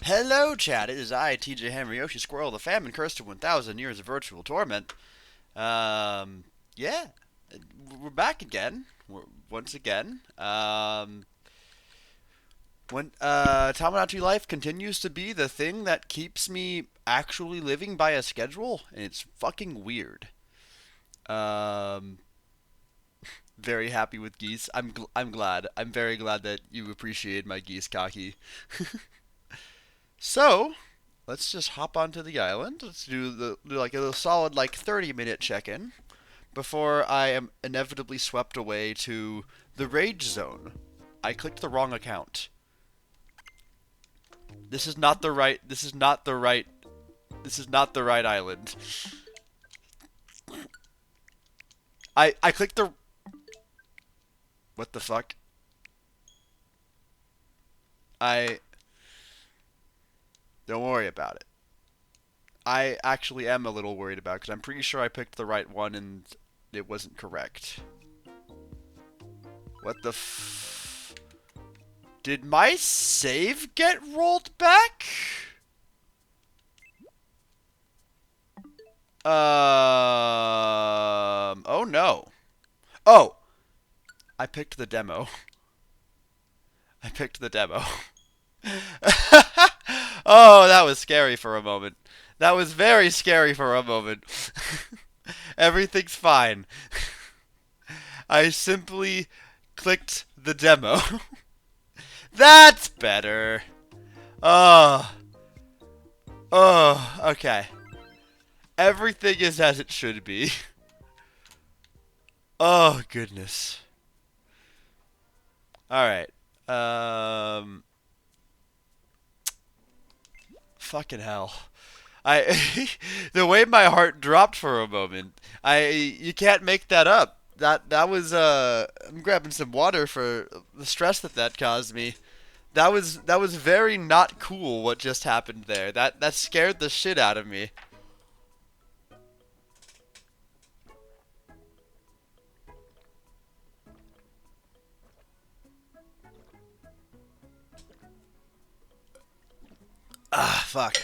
Hello, chat. It is I, TJ Henry Yoshi Squirrel, the famine cursed to 1,000 years of virtual torment. Um, yeah, we're back again. Once again. When Tamagotchi life continues to be the thing that keeps me actually living by a schedule, and it's fucking weird. Um, very happy with geese. I'm glad. I'm very glad that you appreciate my geese cocky. So, let's just hop onto the island. Let's do like a solid 30-minute check-in before I am inevitably swept away to the rage zone. I clicked the wrong account. This is not the right. This is not the right. This is not the right island. I clicked the. What the fuck? I don't worry about it. I actually am a little worried about it because I'm pretty sure I picked the right one and it wasn't correct. What the Did my save get rolled back? Oh no. Oh, I picked the demo. I picked the demo. Oh, that was scary for a moment. That was very scary for a moment. Everything's fine. I simply clicked the demo. That's better. Oh, oh, okay. Everything is as it should be. Oh, goodness. Alright. Um. Fucking hell. I. The way my heart dropped for a moment. You can't make that up. That was, I'm grabbing some water for the stress that caused me. That was very not cool what just happened there. That scared the shit out of me. Ah, fuck.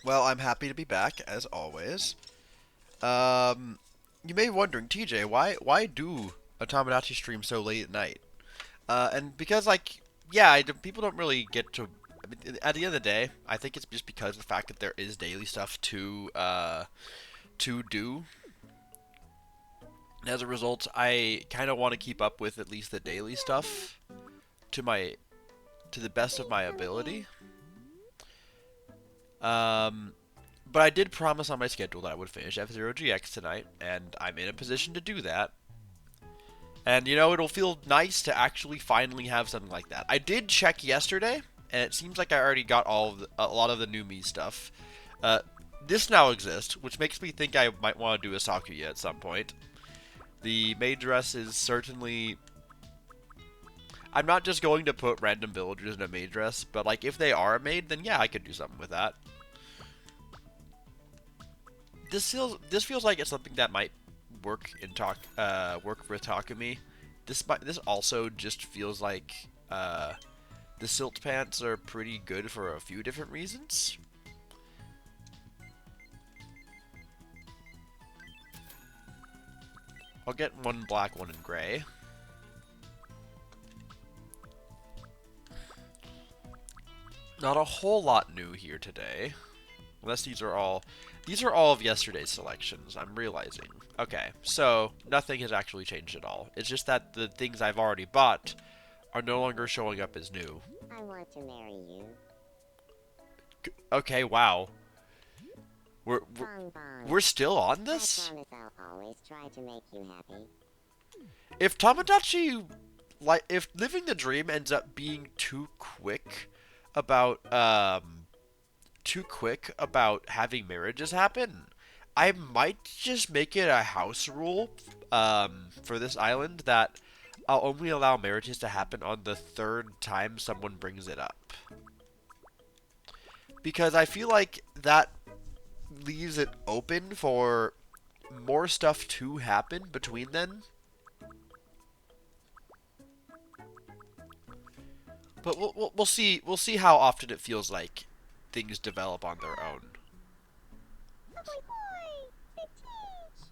Well, I'm happy to be back as always. Um, you may be wondering, TJ, why do a Tomodachi stream so late at night? And because yeah, people don't really get to. I mean, at the end of the day, I think it's just because of the fact that there is daily stuff to do. And as a result, I kind of want to keep up with at least the daily stuff to my to the best of my ability. Um, but I did promise on my schedule that I would finish F-Zero GX tonight, and I'm in a position to do that. And it'll feel nice to actually finally have something like that. I did check yesterday, and it seems like I already got a lot of the new me stuff. Uh, this now exists, which makes me think I might want to do a Sakuya at some point. The maid dress is certainly. I'm not just going to put random villagers in a maid dress, but if they are a maid, then yeah, I could do something with that. This feels like it's something that might work with Takumi. This also just feels like the silt pants are pretty good for a few different reasons. I'll get one black, one in gray. Not a whole lot new here today. Unless these are all of yesterday's selections, I'm realizing. Okay, so nothing has actually changed at all. It's just that the things I've already bought are no longer showing up as new. I want to marry you. Okay, wow. We're we're, Bon bon. we're still on I this? promise I'll always try to make you happy. If Tamagotchi if living the dream ends up being about too quick about having marriages happen, I might just make it a house rule for this island that I'll only allow marriages to happen on the third time someone brings it up. Because I feel like that leaves it open for more stuff to happen between then. But we'll see how often it feels like things develop on their own. Ahoy boy! Big change!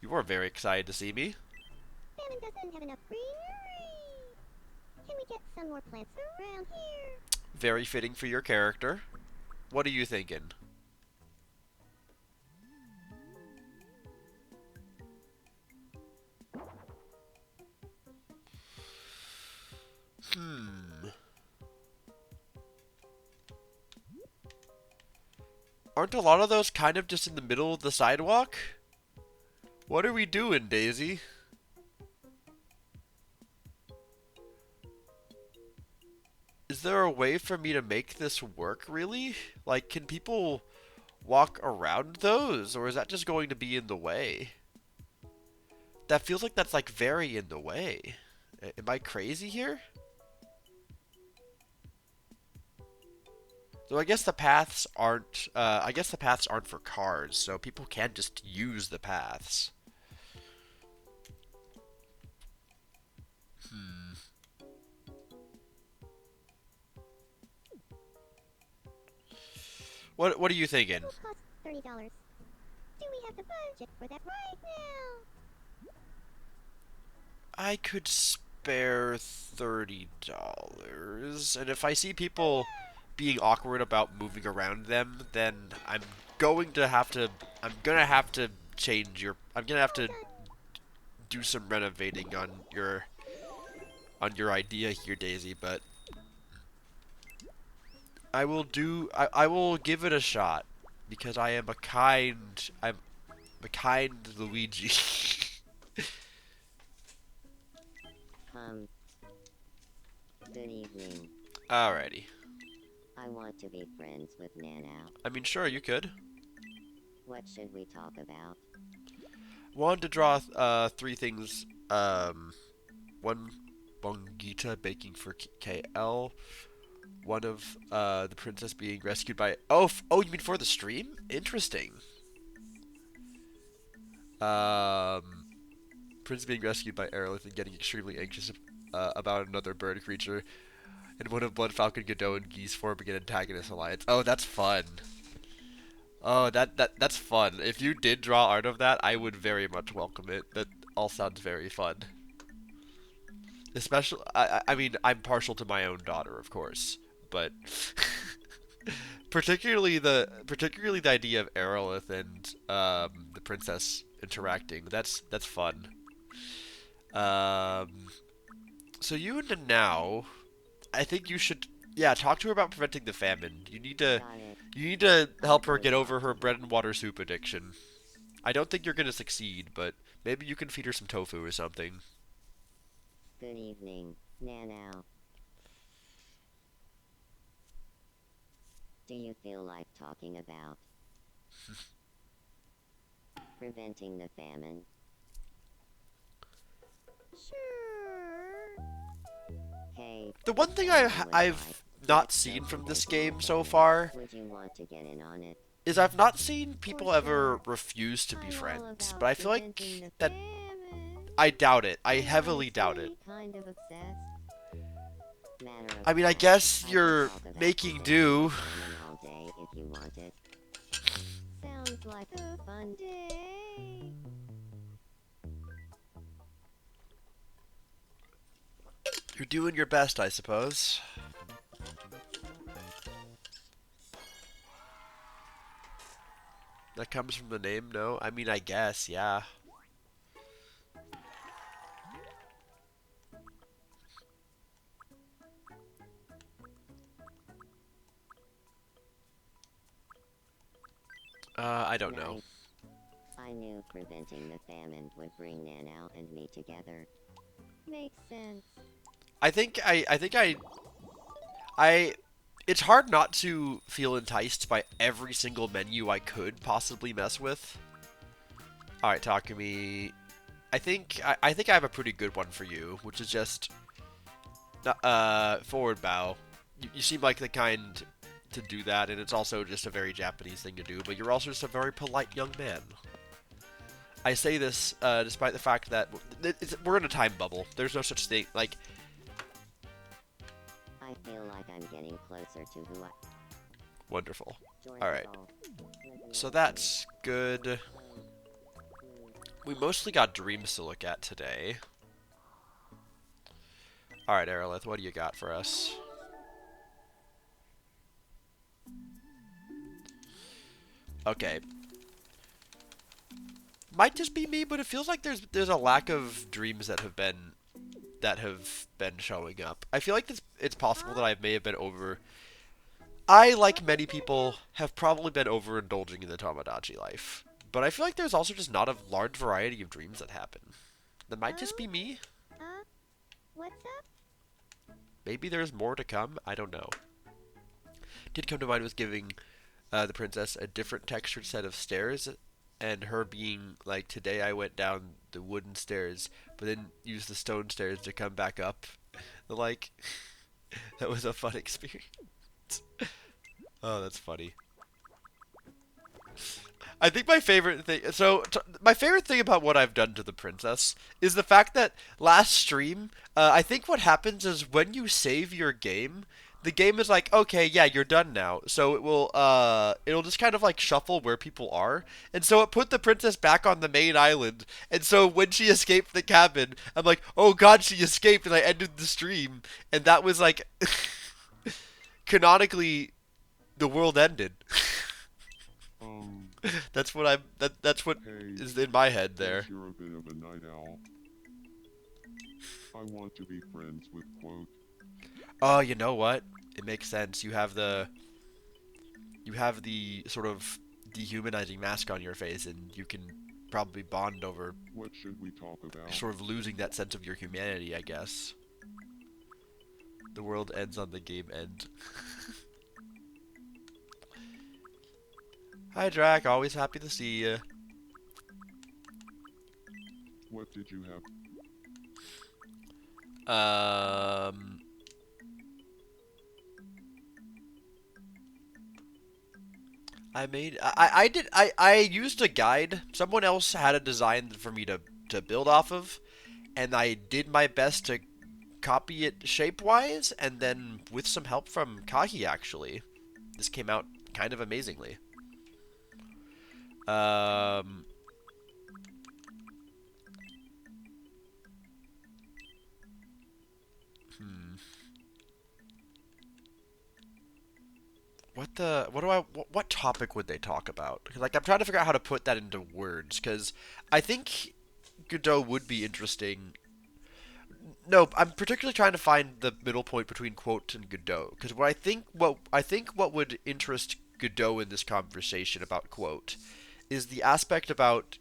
You are very excited to see me. Famine doesn't have enough greenery. Can we get some more plants around here? Very fitting for your character. What are you thinking? Hmm. Aren't a lot of those kind of just in the middle of the sidewalk? What are we doing, Daisy? Is there a way for me to make this work, really? Like, can people walk around those, or is that just going to be in the way? That feels like that's, like, very in the way. Am I crazy here? So I guess the paths aren't, I guess the paths aren't for cars, so people can just use the paths. Hmm. What are you thinking? It will cost $30. Do we have the budget for that right now? I could spare $30, and if I see people being awkward about moving around them, then I'm gonna have to change your, I'm gonna have to do some renovating on your idea here, Daisy, but I will give it a shot because I'm a kind Luigi. Um, good evening. Alrighty. I want to be friends with Nana. I mean, sure, you could. What should we talk about? Wanted to draw three things. One Bongita baking for KL. One of the princess being rescued by. Oh, you mean for the stream? Interesting. Prince being rescued by Aerolith and getting extremely anxious about another bird creature, and one of Blood Falcon, Godot, and Geese forming an antagonist alliance. Oh, that's fun. Oh, that's fun. If you did draw art of that, I would very much welcome it. That all sounds very fun. Especially, I mean, I'm partial to my own daughter, of course, but particularly the idea of Aerolith and the princess interacting. That's fun. Um, so you and now, I think you should, yeah, talk to her about preventing the famine. Got it. You need to help her get over her bread and water soup addiction. I don't think you're gonna succeed, but maybe you can feed her some tofu or something. Good evening, Nana. Do you feel like talking about preventing the famine? Sure. Hey. The one thing someone would I've like not to seen from this participate in game the so famine. far Would you want to get in on it? is I've not seen people For ever sure. refuse to be I'm all friends, about but I feel like preventing the that famine. I doubt it. I I'm heavily doubt it. honestly kind of obsessed. Matter of I mean, I fact, guess I could you're talk about making preventing do. the famine all day if you wanted. Sounds like a fun day. You're doing your best, I suppose. That comes from the name, no? I mean, I guess, yeah. I don't know. Nice. I knew preventing the famine would bring Nanau and me together. Makes sense. I it's hard not to feel enticed by every single menu I could possibly mess with. Alright, Takumi. I think I have a pretty good one for you, which is just forward bow. You seem like the kind to do that, and it's also just a very Japanese thing to do, but you're also just a very polite young man. I say this despite the fact that we're in a time bubble. There's no such thing. Like, feel like I'm getting closer to who I Wonderful. joined All the right. call. So that's good. We mostly got dreams to look at today. All right, Aerolith, what do you got for us? Okay. Might just be me, but it feels like there's a lack of dreams that have been showing up. I feel like it's possible that I may have been over. I, like many people, have probably been overindulging in the Tomodachi life. But I feel like there's also just not a large variety of dreams that happen. That might just be me. Uh, what's up? Maybe there's more to come. I don't know. Did come to mind was giving the princess a different textured set of stairs, and her being like, today I went down the wooden stairs, but then used the stone stairs to come back up. Like, that was a fun experience. Oh, that's funny. I think my favorite thing. So, my favorite thing about what I've done to the princess is the fact that last stream, I think what happens is when you save your game, the game is like, okay, yeah, you're done now. So it'll just kind of like shuffle where people are, and so it put the princess back on the main island. And so when she escaped the cabin, I'm like, oh god, she escaped, and I ended the stream, and that was like, canonically, the world ended. Um, That's what hey, is in my head there. since you're a bit of a night owl, I want to be friends with Quote. Oh, you know what? It makes sense. You have the sort of dehumanizing mask on your face, and you can probably bond over What should we talk about? sort of losing that sense of your humanity, I guess. The world ends on the game end. Hi, Drac. Always happy to see you. What did you have? Um, I used a guide. Someone else had a design for me to build off of, and I did my best to copy it shape-wise, and then with some help from Kahi, actually, this came out kind of amazingly. Um, hmm. What topic would they talk about? 'Cause, like, I'm trying to figure out how to put that into words, because I think Godot would be interesting. No, I'm particularly trying to find the middle point between quote and Godot, because what would interest Godot in this conversation about quote is the aspect about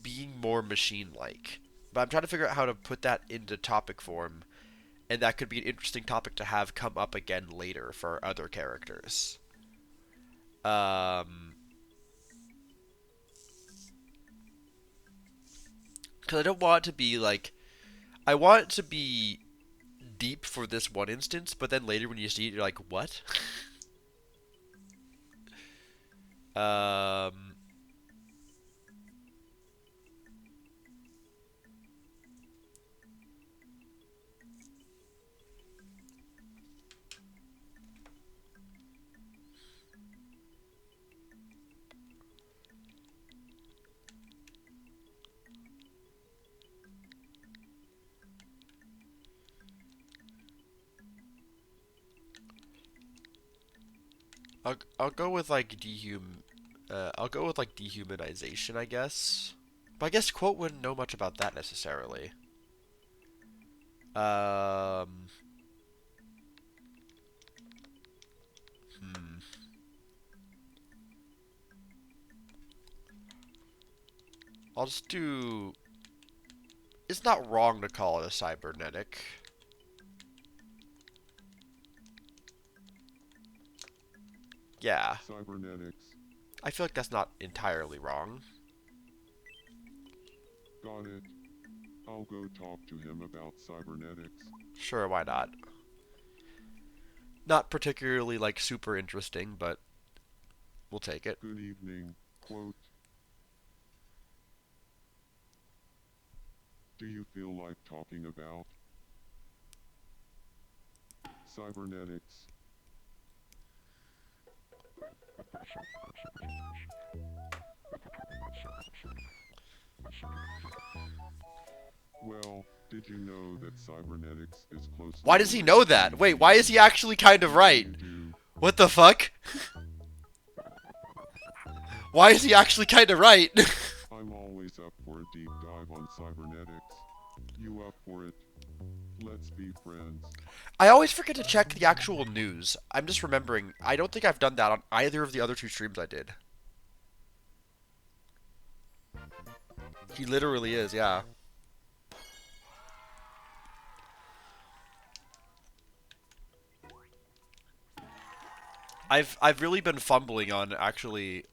being more machine-like. But I'm trying to figure out how to put that into topic form, and that could be an interesting topic to have come up again later for other characters. Um, because I don't want it to be like I want it to be deep for this one instance, but then later when you see it, you're like, what? um, I'll go with like I'll go with like dehumanization, I guess. But I guess quote wouldn't know much about that necessarily. Um, hmm. I'll just do. It's not wrong to call it a cybernetic. Yeah, Cybernetics. I feel like that's not entirely wrong. Got it. I'll go talk to him about cybernetics. Sure, why not? Not particularly like super interesting, but we'll take it. Good evening, Quote. Do you feel like talking about Cybernetics. Well, did you know that cybernetics is closely Why does he know that? Wait, why is he actually kind of right? What the fuck? Why is he actually kind of right? I'm always up for a deep dive on cybernetics. You up for it? Let's be friends. I always forget to check the actual news. I'm just remembering, I don't think I've done that on either of the other 2 streams I did. He literally is, yeah. I've really been fumbling on actually.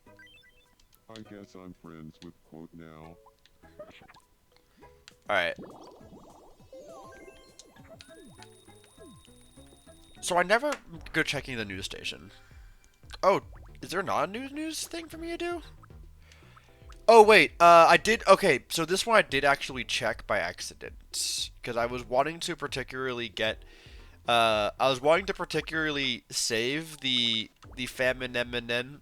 I guess I'm friends with quote now. Alright. So I never go checking the news station. Oh, is there not a news thing for me to do? Oh wait, I did. Okay, so this one I did actually check by accident because I was wanting to particularly get. I was wanting to particularly save the Famine Island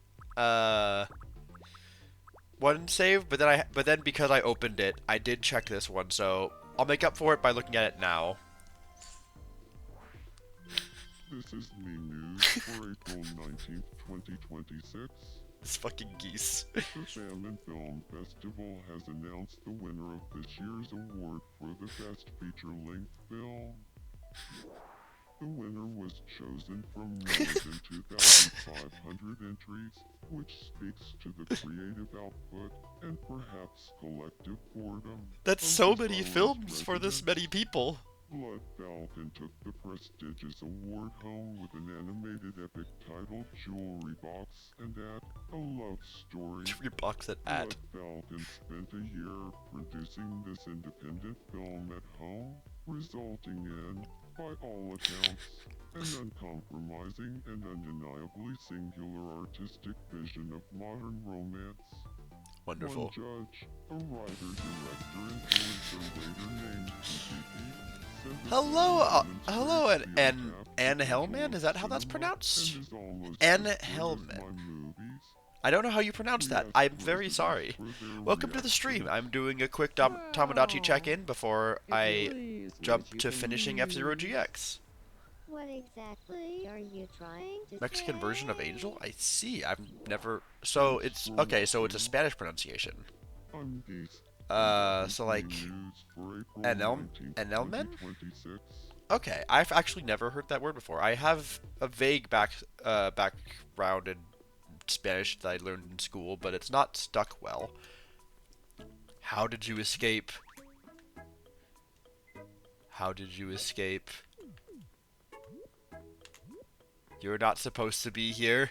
one save, but then because I opened it, I did check this one, so I'll make up for it by looking at it now. This is the news for April 19th, 2026. It's fucking geese. The Famine Film Festival has announced the winner of this year's award for the Best Feature-Length Film. The winner was chosen from more than 2,500 entries, which speaks to the creative output and perhaps collective boredom. That's of so the many Solace films for this residents. many people. Blood Falcon took the prestigious award home with an animated epic titled Jewelry Box and a love story. Your box at Blood Falcon spent a year producing this independent film at home, resulting in, by all accounts, an uncompromising and undeniably singular artistic vision of modern romance. Wonderful. One judge, a writer-director influencer later named PPP, said the Hello, film hello, demonstrates the and untapped Hellman. potential Is that of how that's cinema pronounced? and is almost Anne as good as Hellman. my movies. I don't know how you pronounce that. We I'm asked very residents sorry. for their Welcome to the stream. reactions. I'm doing a quick Tamagotchi check-in before I jump to finishing F-Zero GX. What exactly are you trying to Mexican say? version of Angel? I see. I've never... So it's... Okay, so it's a Spanish pronunciation. I'm Geese. So like... News for April Enelmen? 19th, 2026. Okay, I've actually never heard that word before. I have a vague background in Spanish that I learned in school, but it's not stuck well. How did you escape? How did you escape? You're not supposed to be here.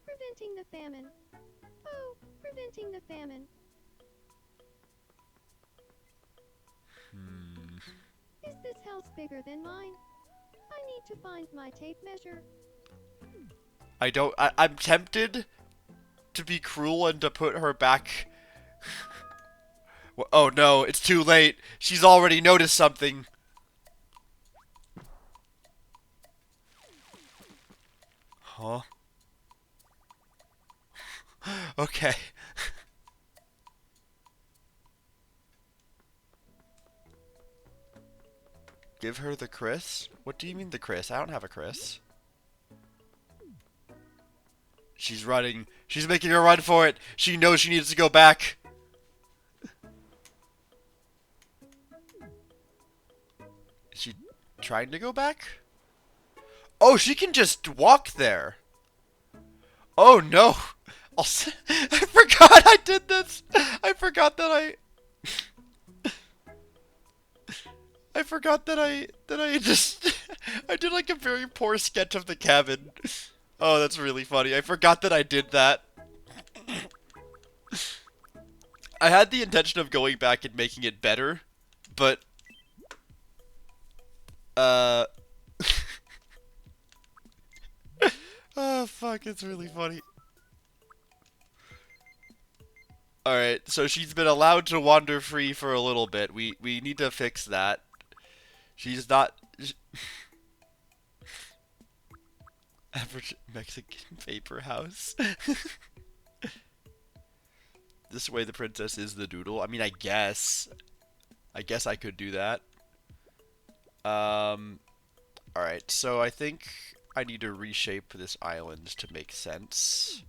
Preventing the famine. Oh, preventing the famine. Is this house bigger than mine? I need to find my tape measure. I'm tempted to be cruel and to put her back. Oh no, it's too late. She's already noticed something. Huh? Okay. Give her the Chris? What do you mean the Chris? I don't have a Chris. She's running. She's making a run for it. She knows she needs to go back. Is she trying to go back? Oh, she can just walk there. Oh no. I forgot I did this. I forgot that I forgot that I just I did like a very poor sketch of the cabin. Oh, that's really funny. I forgot that I did that. I had the intention of going back and making it better, but oh fuck, it's really funny. Alright, so she's been allowed to wander free for a little bit. We need to fix that. She's not... Average Mexican paper house. This way the princess is the doodle. I mean, I guess. I guess I could do that. Alright, so I think I need to reshape this island to make sense.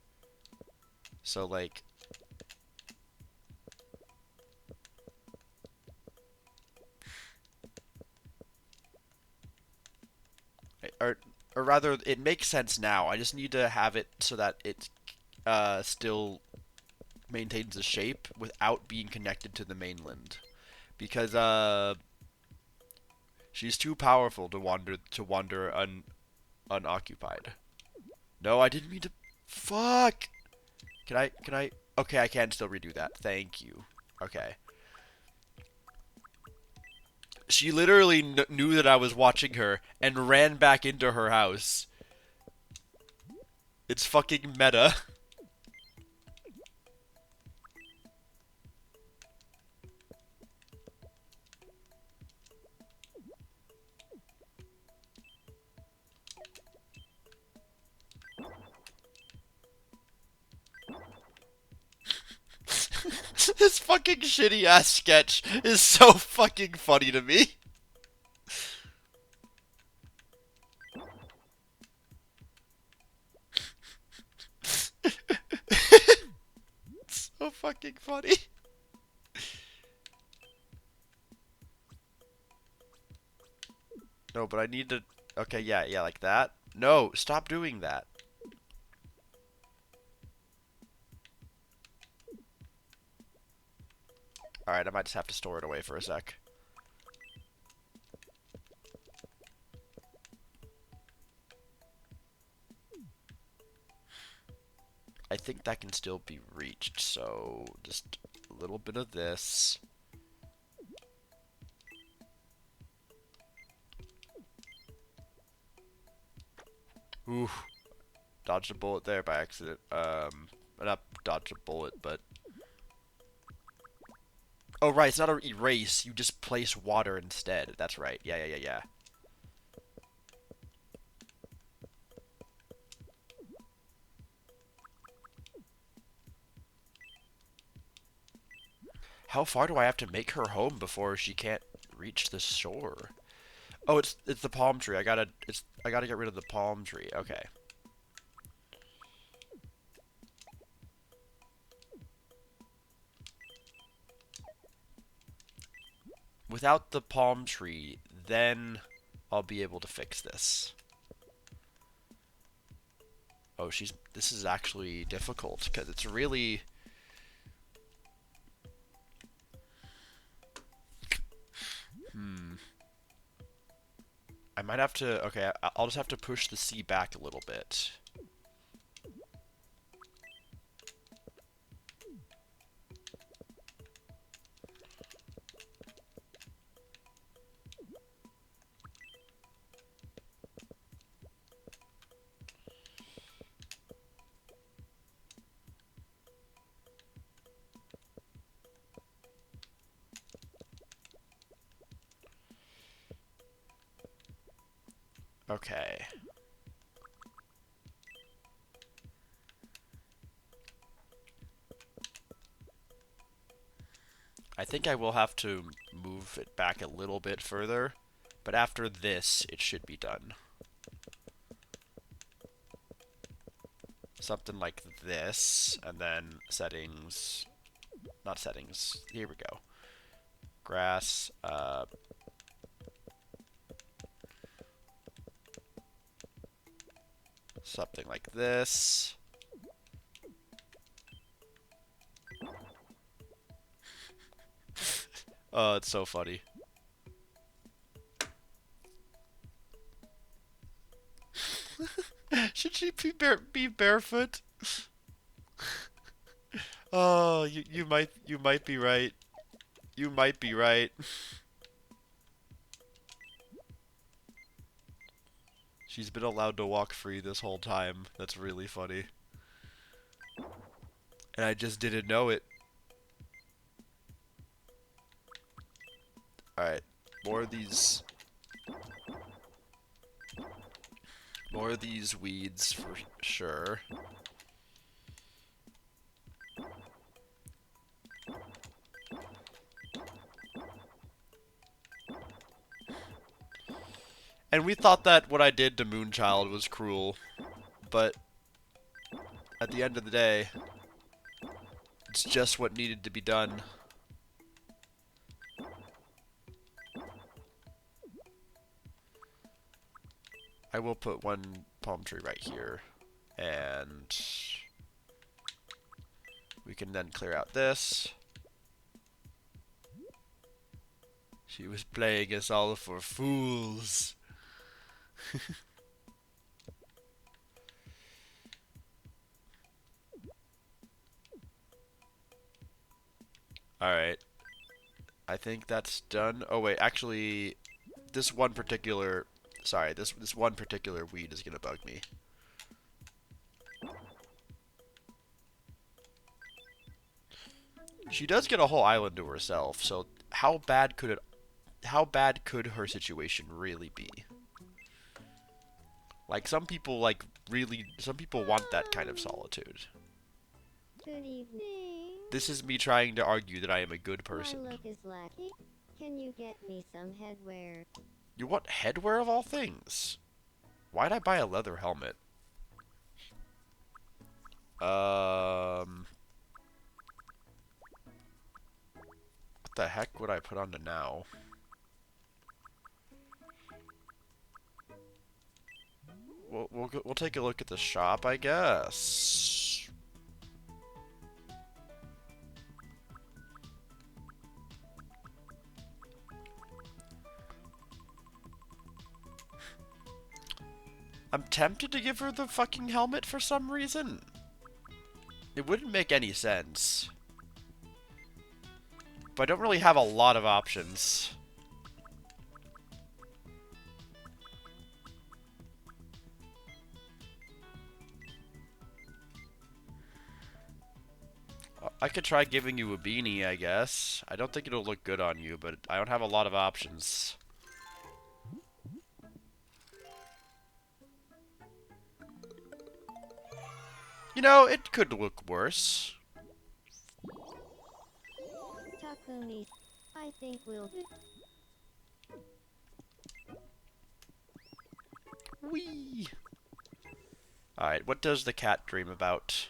So, like... Or, or rather, it makes sense now. I just need to have it so that it still maintains the shape without being connected to the mainland. Because, she's too powerful to wander unoccupied. No, I didn't mean to... Fuck! Can I... Okay, I can still redo that. Thank you. Okay. She literally knew that I was watching her and ran back into her house. It's fucking meta. This fucking shitty ass sketch is so fucking funny to me. So fucking funny. No, but I need to... Okay, yeah, like that. No, stop doing that. Alright, I might just have to store it away for a sec. I think that can still be reached, so just a little bit of this. Ooh, dodged a bullet there by accident. Not dodged a bullet, but... Oh, right, it's not an erase. You just place water instead. That's right. Yeah. How far do I have to make her home before she can't reach the shore? Oh, it's the palm tree. I gotta get rid of the palm tree. Okay. Without the palm tree, then I'll be able to fix this. Oh, this is actually difficult because it's really... I might have to... Okay, I'll just have to push the sea back a little bit. Okay. I think I will have to move it back a little bit further, but after this, it should be done. Something like this, and then settings... Not settings. Here we go. Grass, something like this. Oh, it's so funny. Should she be barefoot? Oh, you might be right. You might be right. She's been allowed to walk free this whole time. That's really funny. And I just didn't know it. Alright. More of these More of these weeds for sure. And we thought that what I did to Moonchild was cruel, but at the end of the day, it's just what needed to be done. I will put one palm tree right here, and we can then clear out this. She was playing us all for fools. Alright. I think that's done. Oh wait, actually, this one particular... Sorry, this one particular weed is gonna bug me. She does get a whole island to herself, so how bad could her situation really be? Like, some people want that kind of solitude. Good evening. This is me trying to argue that I am a good person. My look is lacking. Can you get me some headwear? You want headwear of all things? Why'd I buy a leather helmet? What the heck would I put on to now? We'll take a look at the shop, I guess. I'm tempted to give her the fucking helmet for some reason. It wouldn't make any sense. But I don't really have a lot of options. I could try giving you a beanie, I guess. I don't think it'll look good on you, but I don't have a lot of options. You know, it could look worse. Takumi, I think we'll... Whee! Alright, what does the cat dream about?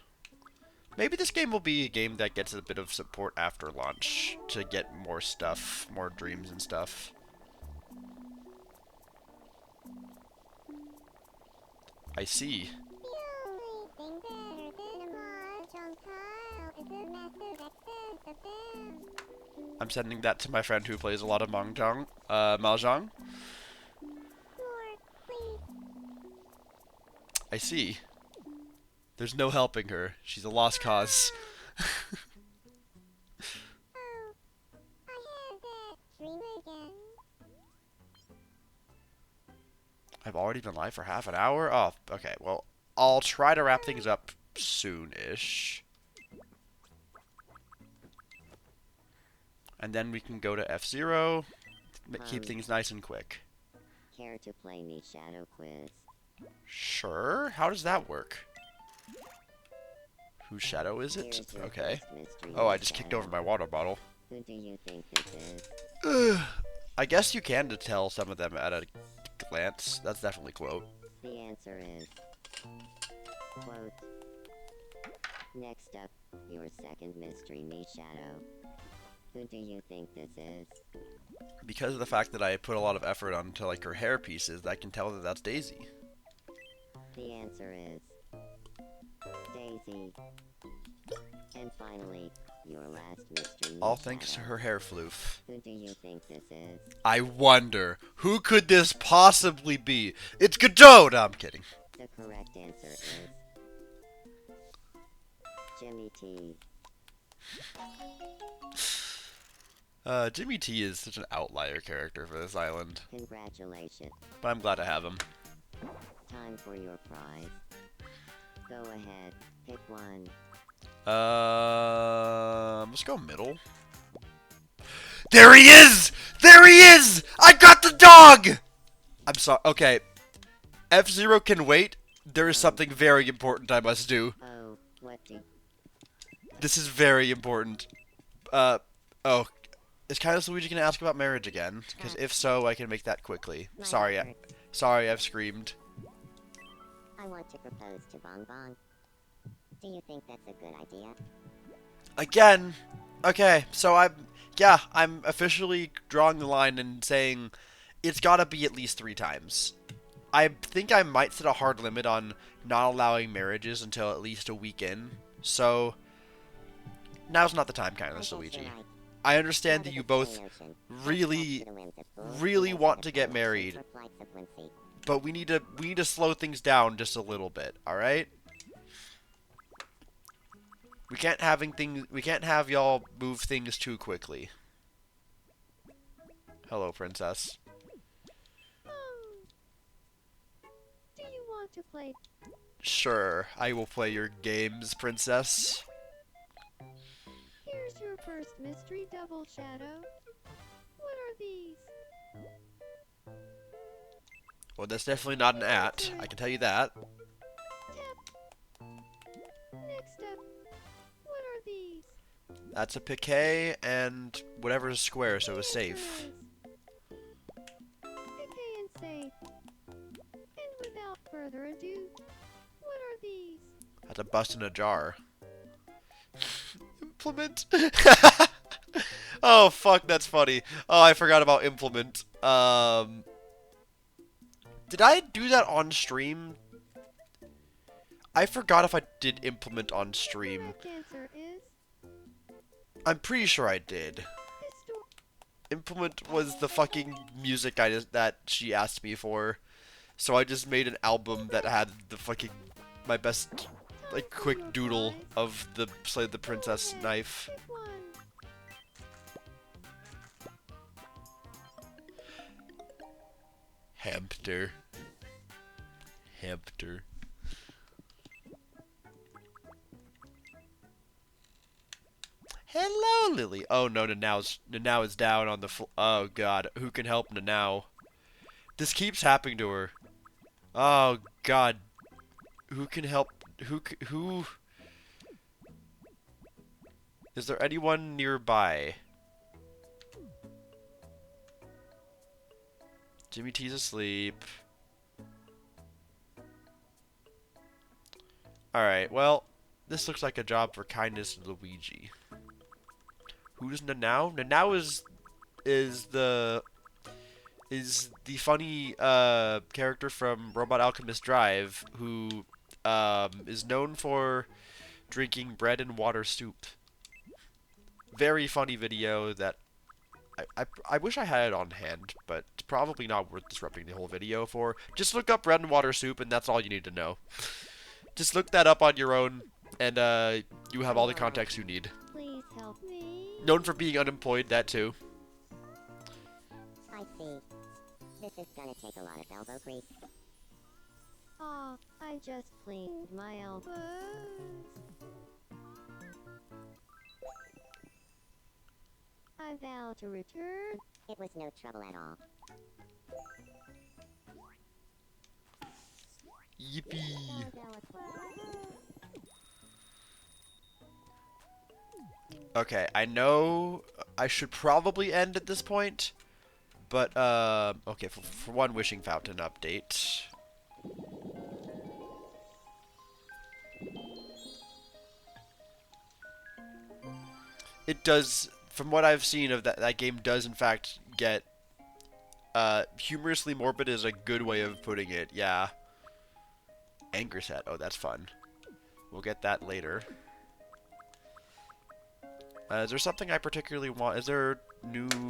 Maybe this game will be a game that gets a bit of support after launch to get more stuff, more dreams and stuff. I see. I'm sending that to my friend who plays a lot of Mahjong. I see. There's no helping her. She's a lost cause. I've already been live for half an hour? Oh, okay. Well, I'll try to wrap things up soon-ish. And then we can go to F-Zero. Keep things nice and quick. Care to play me Shadow Quiz? Sure. How does that work? Whose shadow is it? Okay. Oh, I just kicked over my water bottle. Who do you think this is? I guess you can tell some of them at a glance. That's definitely quote. The answer is... quote. Next up, your second mystery me shadow. Who do you think this is? Because of the fact that I put a lot of effort onto like her hair pieces, I can tell that that's Daisy. The answer is... Daisy. And finally, your last mystery. All thanks to her hair floof. Who do you think this is? I wonder, who could this possibly be? It's Godot! No, I'm kidding. The correct answer is... Jimmy T. Jimmy T is such an outlier character for this island. Congratulations. But I'm glad to have him. Time for your prize. Go ahead, pick one. Let's go middle. There he is! There he is! I got the dog! I'm sorry. Okay. F-Zero can wait. There is something very important I must do. Oh, what do? This is very important. Uh, oh, is Kaios Luigi gonna ask about marriage again? Because if so, I can make that quickly. My Sorry, heart. sorry, I've screamed. I want to propose to Bong Bong. Do you think that's a good idea? Again. Okay, so I'm officially drawing the line and saying it's gotta be at least 3 times. I think I might set a hard limit on not allowing marriages until at least a week in. So now's not the time, I Kaios guess Luigi. you're right. I understand Now that to you the both plain ocean. really, To the whims of fools, really who want make to it get a married, for flights of whimsy. but we need to slow things down just a little bit. All right? We can't have y'all move things too quickly. Hello, princess. Do you want to play? Sure, I will play your games, princess. Here's your first mystery double shadow. What are these? Well, that's definitely not an at. I can tell you that. Tap. Next up. What are these? That's a piquet and whatever is square, so it's The answer safe. is Piquet and safe. And without further ado, what are these? That's a bust in a jar. Implement. Oh fuck, that's funny. Oh, I forgot about implement. Did I do that on stream? I forgot if I did implement on The stream. correct answer is I'm pretty sure I did. histor- Implement was the fucking music that she asked me for. So I just made an album that had the fucking my best like quick doodle of the Slay the Princess knife. Pick one. Hamster. Hamster. Hello, Lily. Oh no, Nanao is down on the oh god, who can help Nanao? This keeps happening to her. Oh god, who can help? Who? Is there anyone nearby? Jimmy T's asleep. Alright, well, this looks like a job for Kindness Luigi. Who's Nanao? Nanao is the funny character from Robot Alchemist Drive who is known for drinking bread and water soup. Very funny video that I wish I had it on hand, but it's probably not worth disrupting the whole video for. Just look up bread and water soup, and that's all you need to know. Just look that up on your own, and you have all the context you need. Please help me. Known for being unemployed, that too. I see. This is gonna take a lot of elbow grease. Aw, I just cleaned my elbows. I vow to return. It was no trouble at all. Yippee. Okay, I know I should probably end at this point, but okay, for one wishing fountain update. It does, from what I've seen of that game does in fact get humorously morbid is a good way of putting it. Yeah. Anger set. Oh, that's fun. We'll get that later. Is there something I particularly want? Is there new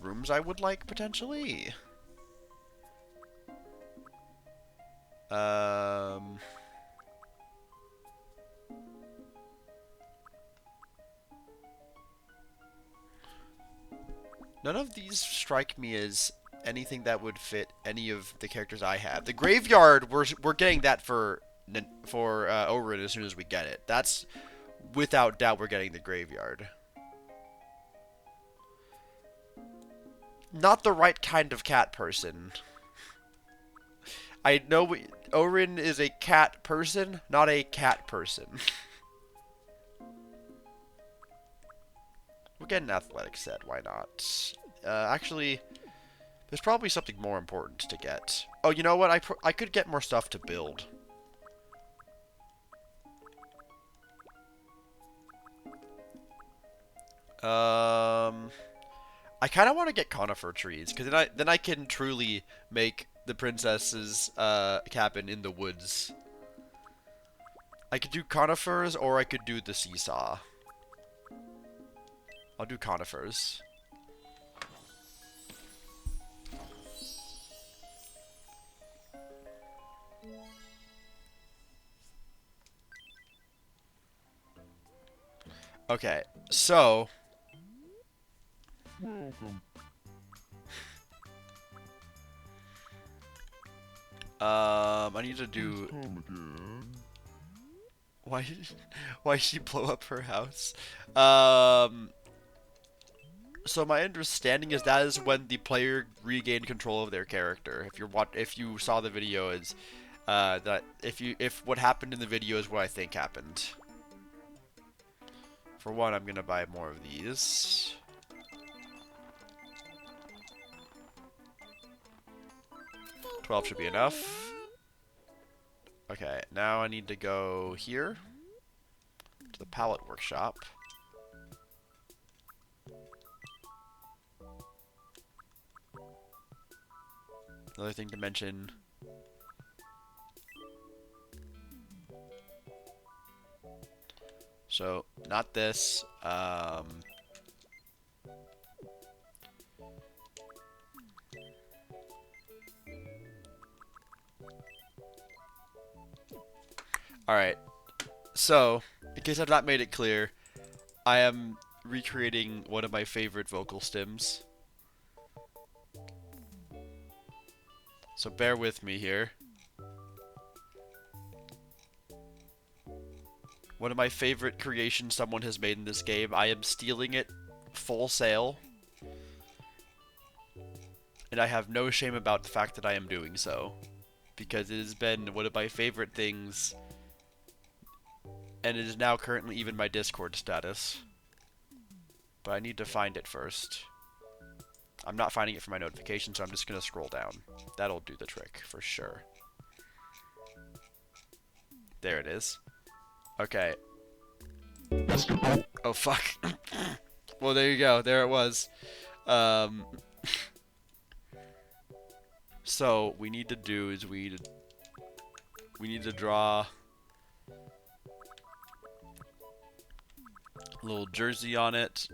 rooms I would like potentially? None of these strike me as anything that would fit any of the characters I have. The graveyard, we're getting that for Orin as soon as we get it. That's without doubt we're getting the graveyard. Not the right kind of cat person. I know Orin is a cat person, not a cat person. We'll get an athletic set, why not? Actually, there's probably something more important to get. Oh, you know what? I could get more stuff to build. I kind of want to get conifer trees, because then I can truly make the princess's cabin in the woods. I could do conifers, or I could do the seesaw. I'll do conifers. Okay, so Welcome. I need to do. Come again. Why? Why she blow up her house? So my understanding is that is when the player regained control of their character. If you saw the video, is that if what happened in the video is what I think happened. For one, I'm gonna buy more of these. $12 should be enough. Okay, now I need to go here to the pallet workshop. Another thing to mention. So, not this. Alright. So, in case I've not made it clear, I am recreating one of my favorite vocal stems. So bear with me here. One of my favorite creations someone has made in this game. I am stealing it full sale. And I have no shame about the fact that I am doing so. Because it has been one of my favorite things. And it is now currently even my Discord status. But I need to find it first. I'm not finding it for my notifications, so I'm just going to scroll down. That'll do the trick, for sure. There it is. Okay. Oh, fuck. Well, there you go. There it was. So, we need to do is we need to draw a little jersey on it.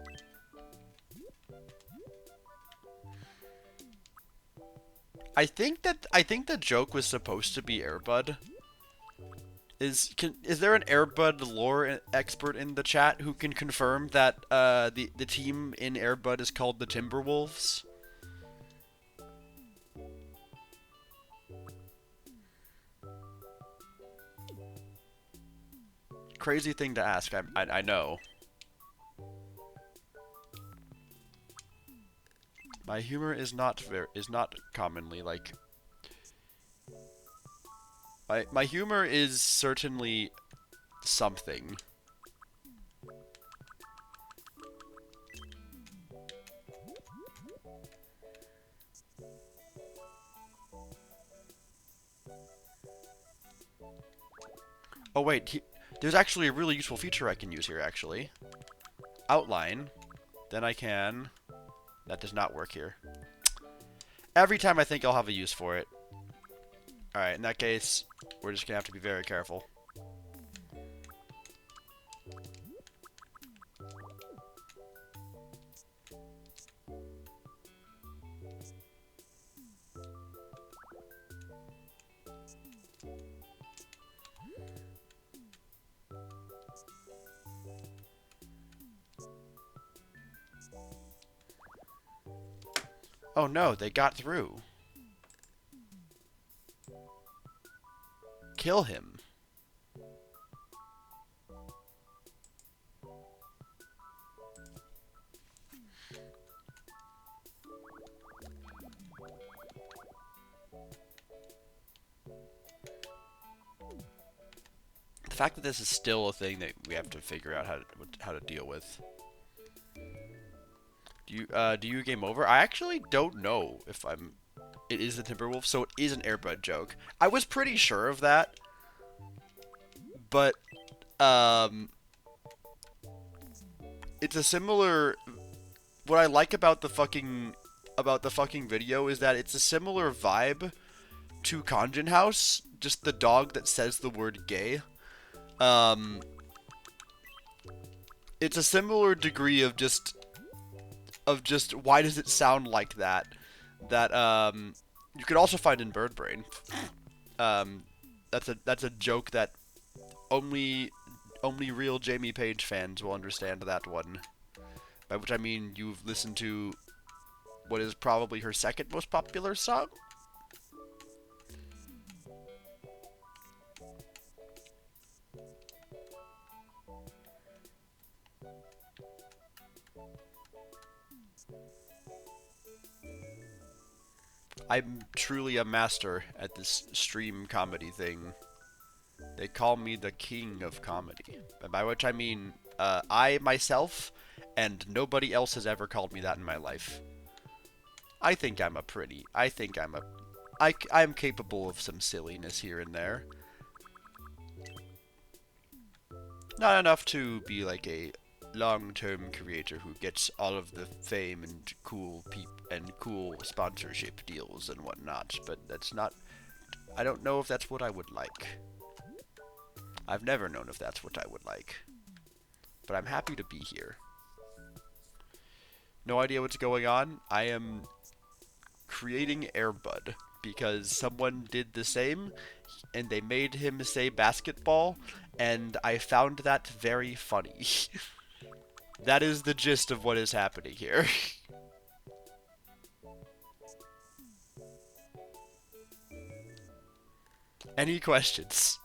I think the joke was supposed to be Airbud. Is there an Airbud lore expert in the chat who can confirm that the team in Airbud is called the Timberwolves? Crazy thing to ask. I know. My humor is not commonly like. My humor is certainly something. Oh wait, there's actually a really useful feature I can use here actually. Outline. Then I can. That does not work here. Every time I think I'll have a use for it. Alright, in that case, we're just gonna have to be very careful. Oh no, they got through. Kill him. The fact that this is still a thing that we have to figure out how to deal with. Do you game over? I actually don't know if I'm. It is the Timberwolf, so it is an Airbud joke. I was pretty sure of that, but it's a similar. What I like about the fucking video is that it's a similar vibe to Conjun House, just the dog that says the word gay. It's a similar degree of just why does it sound like that you could also find in Bird Brain. That's a joke that only real Jamie Page fans will understand that one, by which I mean you've listened to what is probably her second most popular song. I'm truly a master at this stream comedy thing. They call me the king of comedy. By which I mean, I myself and nobody else has ever called me that in my life. I think I'm capable of some silliness here and there. Not enough to be like a long-term creator who gets all of the fame and cool sponsorship deals and whatnot, but that's not. I don't know if that's what I would like. I've never known if that's what I would like, but I'm happy to be here. No idea what's going on. I am creating Airbud because someone did the same, and they made him say basketball, and I found that very funny. That is the gist of what is happening here. Any questions?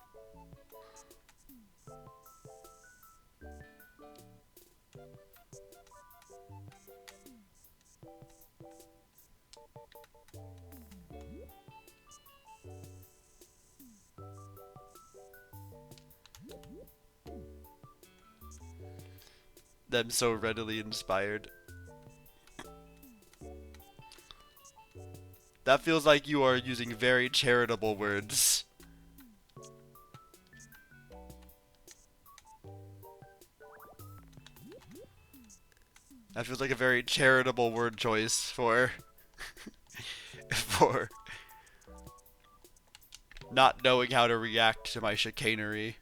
Them so readily inspired. That feels like you are using very charitable words. That feels like a very charitable word choice for for not knowing how to react to my chicanery.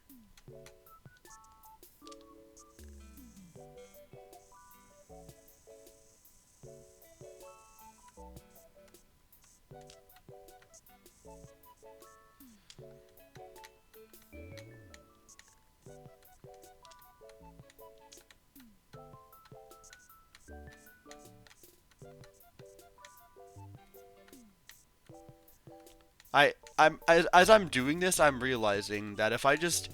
As I'm doing this, I'm realizing that if I just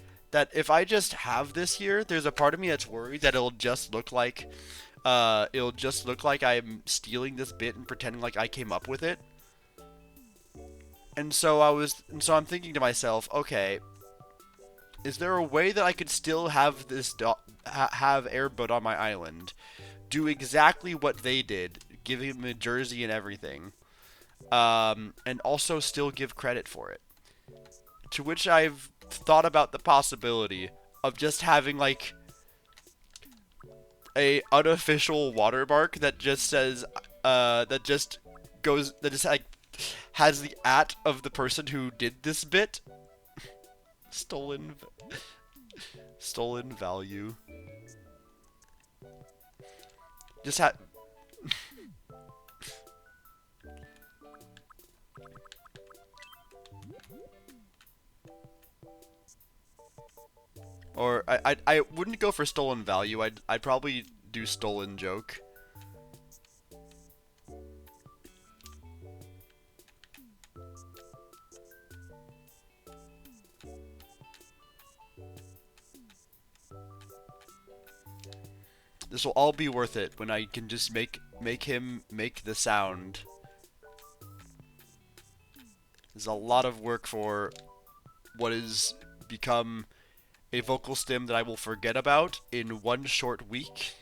have this here, there's a part of me that's worried that it'll just look like I'm stealing this bit and pretending like I came up with it. And so I'm thinking to myself, okay, is there a way that I could still have have Airbud on my island, do exactly what they did, give him a jersey and everything, and also still give credit for it? To which I've thought about the possibility of just having like a unofficial watermark that just says that just like has the @ of the person who did this bit. Stolen value. Just or I wouldn't go for stolen value. I'd probably do stolen joke. This will all be worth it when I can just make him make the sound. There's a lot of work for what has become a vocal stim that I will forget about in one short week.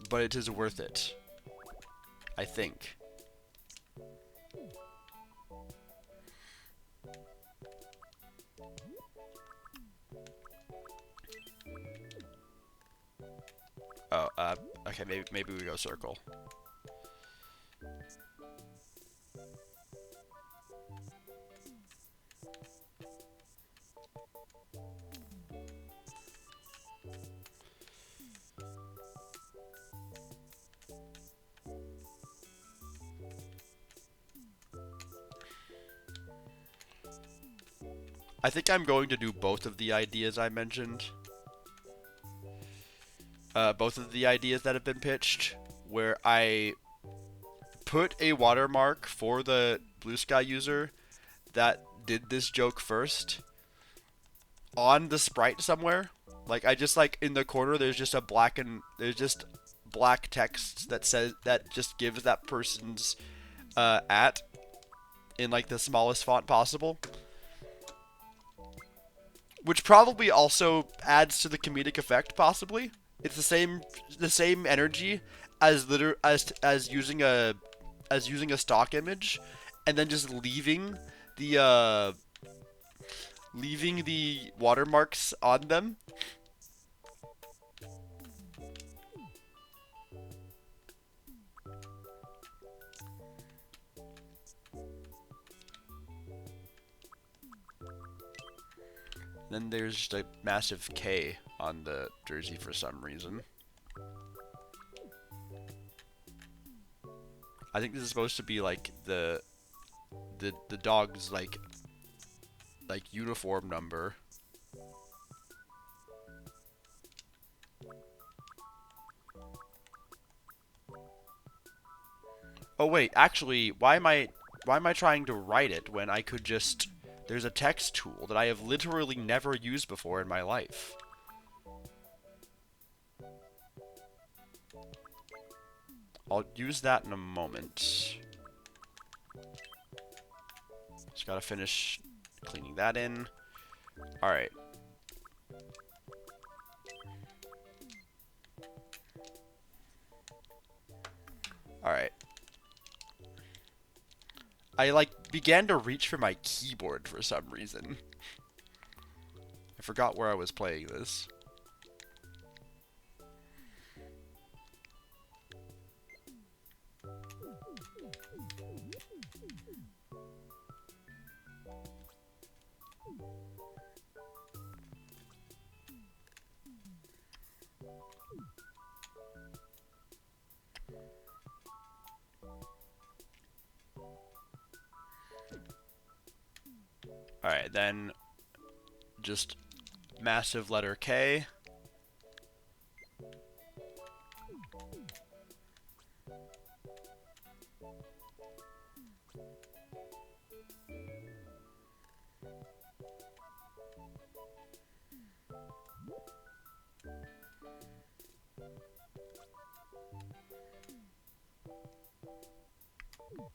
But it is worth it. I think. Oh, okay, maybe we go circle. I think I'm going to do both of the ideas I mentioned. Both of the ideas that have been pitched, where I put a watermark for the Blue Sky user that did this joke first on the sprite somewhere. Like, I just, like, in the corner, there's just black text that says, that just gives that person's at in, like, the smallest font possible. Which probably also adds to the comedic effect, possibly. It's the same energy as using a stock image, and then just leaving the watermarks on them. Then there's just a massive K on the jersey for some reason. I think this is supposed to be like the dog's like uniform number. Oh wait, actually, why am I trying to write it when I could just... There's a text tool that I have literally never used before in my life. I'll use that in a moment. Just gotta finish cleaning that in. Alright. Alright. I, like, began to reach for my keyboard for some reason. I forgot where I was playing this. Alright, then just massive letter K.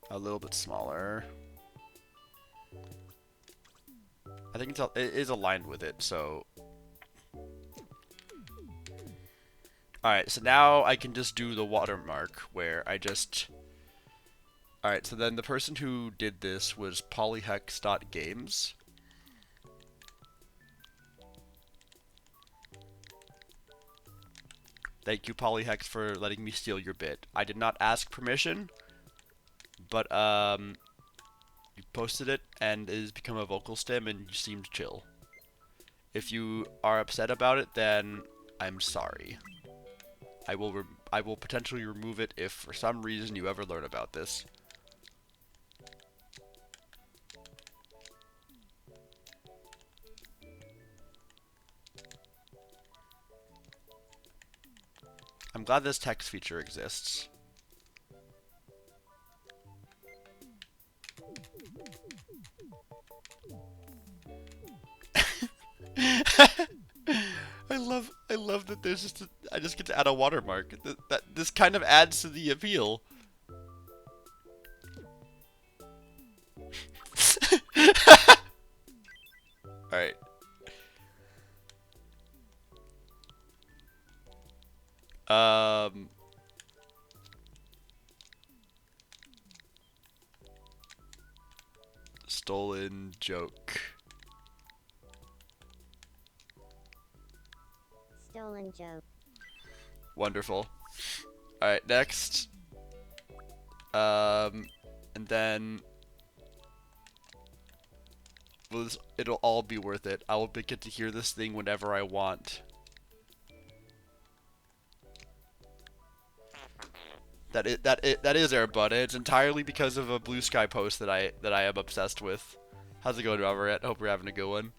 A little bit smaller. I think it is aligned with it, so... Alright, so now I can just do the watermark, where I just... Alright, so then the person who did this was polyhex.games. Thank you, Polyhex, for letting me steal your bit. I did not ask permission, but, you posted it, and it has become a vocal stem, and you seemed chill. If you are upset about it, then I'm sorry. I will potentially remove it if for some reason you ever learn about this. I'm glad this text feature exists. I love that there's just I just get to add a watermark. This kind of adds to the appeal. Alright. Um, stolen joke. Stolen joke. Wonderful. Alright, next. And then it'll all be worth it. I will get to hear this thing whenever I want. That is Airbud. It's entirely because of a Blue Sky post that I am obsessed with. How's it going, Robert? Hope you're having a good one.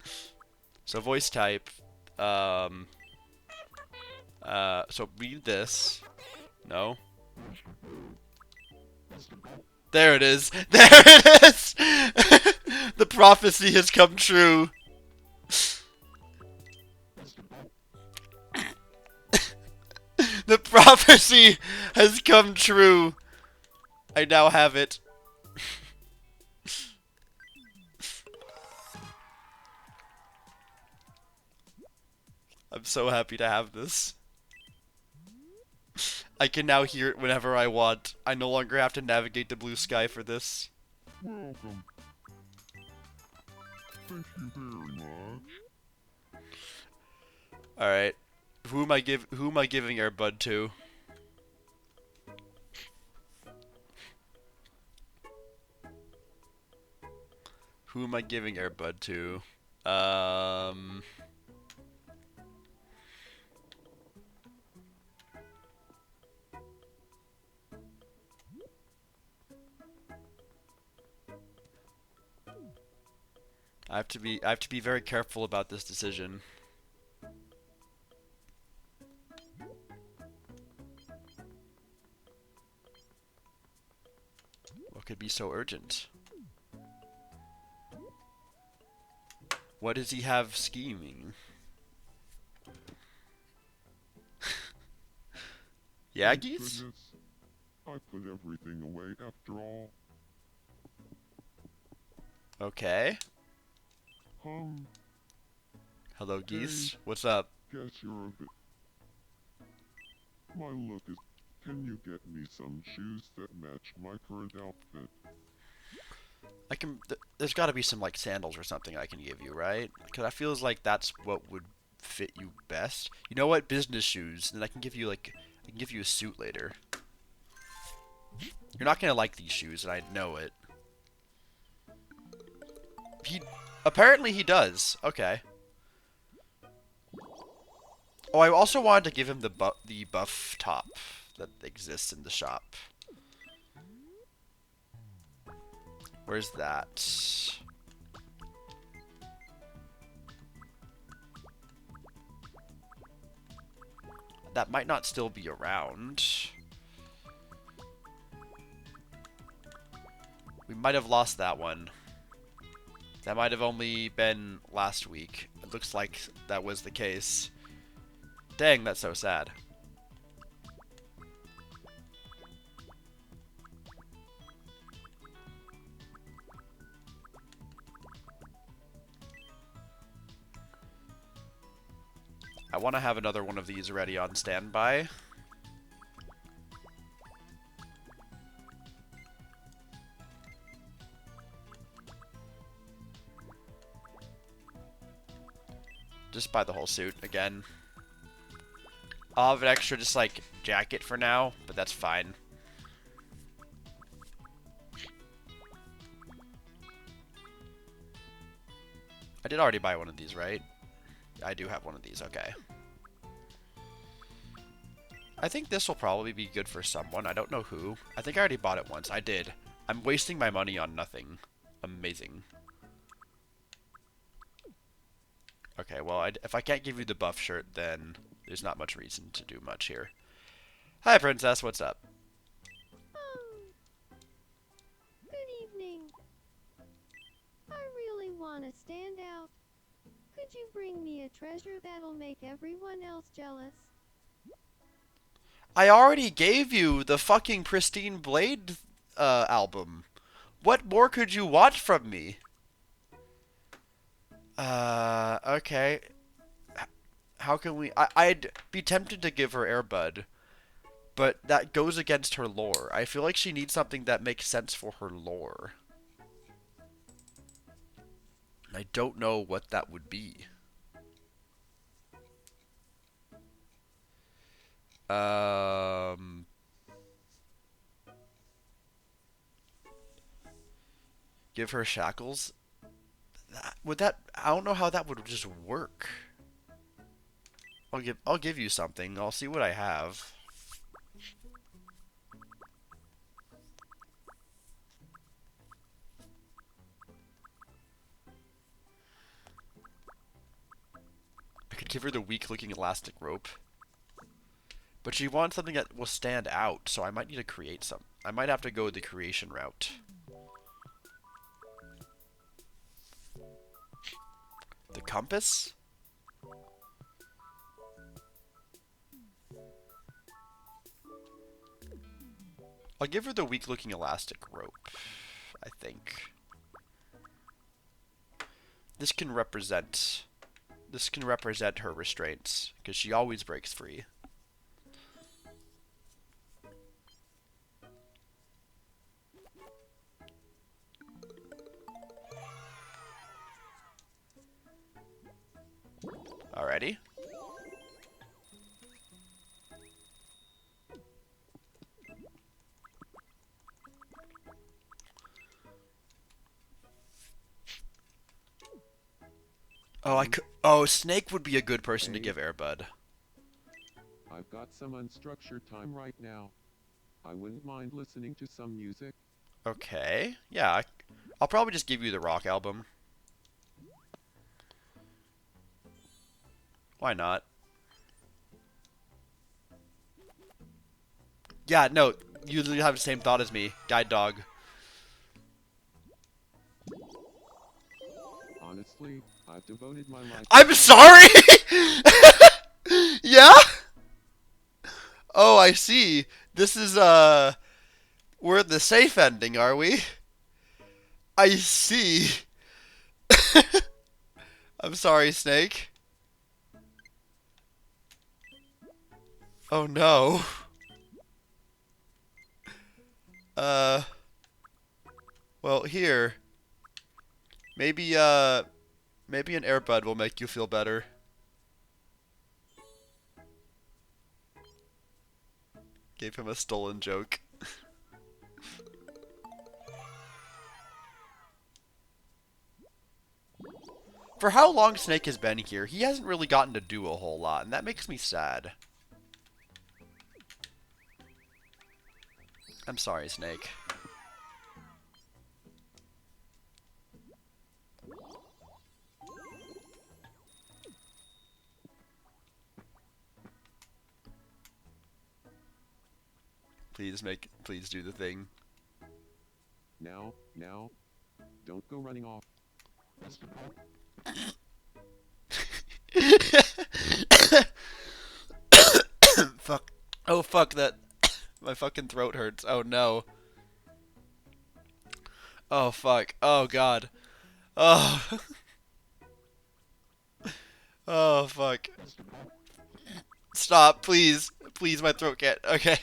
So voice type. So read this. No. There it is. There it is. The prophecy has come true. The prophecy has come true. I now have it. I'm so happy to have this. I can now hear it whenever I want. I no longer have to navigate the blue sky for this. Welcome. Thank you very much. Alright. Who am I giving Airbud to? Who am I giving Airbud to? I have to be very careful about this decision. What could be so urgent? What does he have scheming? Yeah, Thank Geese? goodness. I put everything away after all. Okay. Hello, Hey. Geese. What's up? Guess you're a bit... My look is... Can you get me some shoes that match my current outfit? I can. There's got to be some like sandals or something I can give you, right? Because I feels like that's what would fit you best. You know what? Business shoes. Then I can give you a suit later. You're not gonna like these shoes, and I know it. Apparently he does. Okay. Oh, I also wanted to give him the buff top that exists in the shop. Where's that? That might not still be around. We might have lost that one. That might have only been last week. It looks like that was the case. Dang, that's so sad. I want to have another one of these ready on standby. Just buy the whole suit again. I'll have an extra just like jacket for now, but that's fine. I did already buy one of these, right? I do have one of these, okay. I think this will probably be good for someone. I don't know who. I think I already bought it once. I did. I'm wasting my money on nothing. Amazing. Okay, well, if I can't give you the buff shirt, then there's not much reason to do much here. Hi, Princess. What's up? Good evening. I really want to stand out. Could you bring me a treasure that'll make everyone else jealous? I already gave you the fucking Pristine Blade album. What more could you want from me? Okay. How can we... I'd be tempted to give her Airbud, but that goes against her lore. I feel like she needs something that makes sense for her lore. I don't know what that would be. Um... Give her shackles? Would that... I don't know how that would just work. I'll give you something. I'll see what I have. I could give her the weak-looking elastic rope. But she wants something that will stand out, so I might need to create some. I might have to go the creation route. The compass? I'll give her the weak-looking elastic rope, I think. This can represent her restraints, because she always breaks free. Alrighty. Oh, I could. Oh, Snake would be a good person to give Airbud. I've got some unstructured time right now. I wouldn't mind listening to some music. Okay. Yeah, I'll probably just give you the rock album. Why not? Yeah, no, you literally have the same thought as me. Guide dog. Honestly, I've devoted my life. I'm sorry! Yeah? Oh, I see. This is, we're at the safe ending, are we? I see. I'm sorry, Snake. Oh no. Well, here. Maybe an Airbud will make you feel better. Gave him a stolen joke. For how long Snake has been here, he hasn't really gotten to do a whole lot, and that makes me sad. I'm sorry, Snake. Please do the thing. Now, don't go running off. Fuck. Oh, fuck, that. My fucking throat hurts. Oh, no. Oh, fuck. Oh, God. Oh. Oh, fuck. Stop, please. Please, my throat can't. Okay.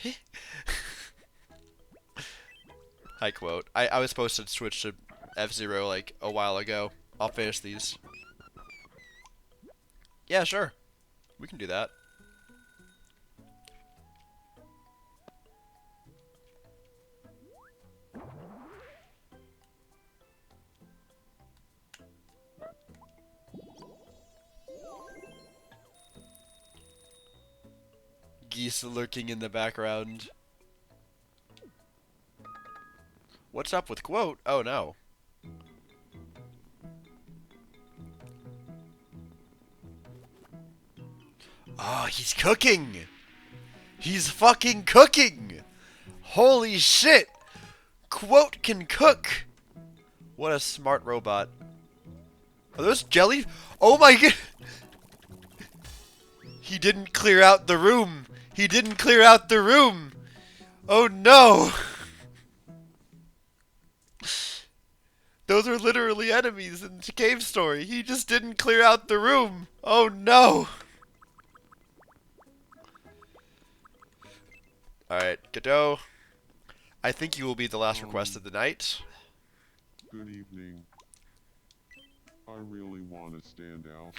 Hi, quote. I was supposed to switch to F-Zero, like, a while ago. I'll finish these. Yeah, sure. We can do that. Geese lurking in the background. What's up with quote? Oh no. Oh, he's cooking! He's fucking cooking! Holy shit! Quote can cook! What a smart robot. Are those jelly? Oh my god! He didn't clear out the room! He didn't clear out the room! Oh no! Those are literally enemies in the cave story. He just didn't clear out the room. Oh no! Alright, Godot. I think you will be the last request of the night. Good evening. I really want to stand out.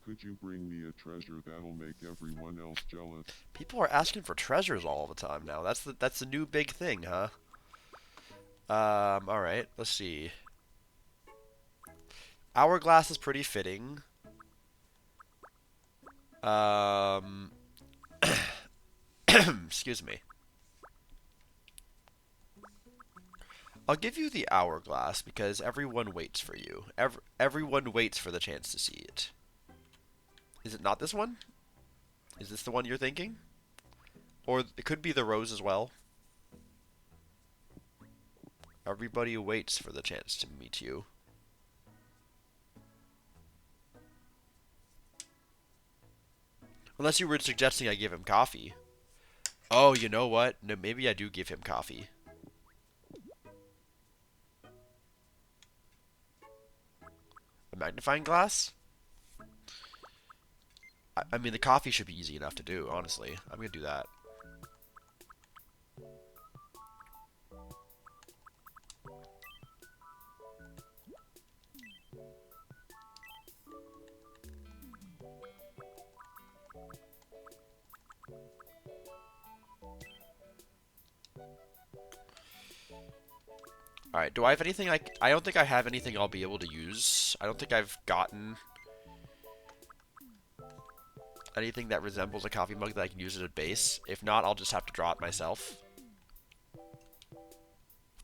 Could you bring me a treasure that'll make everyone else jealous? People are asking for treasures all the time now. That's the new big thing, huh? Alright, let's see. Hourglass is pretty fitting. Excuse me. I'll give you the hourglass because everyone waits for you. Everyone waits for the chance to see it. Is it not this one? Is this the one you're thinking? Or it could be the rose as well. Everybody waits for the chance to meet you. Unless you were suggesting I give him coffee. Oh, you know what? No, maybe I do give him coffee. A magnifying glass? I mean, the coffee should be easy enough to do, honestly. I'm gonna do that. Alright, do I have anything I don't think I have anything I'll be able to use. I don't think I've gotten anything that resembles a coffee mug that I can use as a base. If not, I'll just have to draw it myself.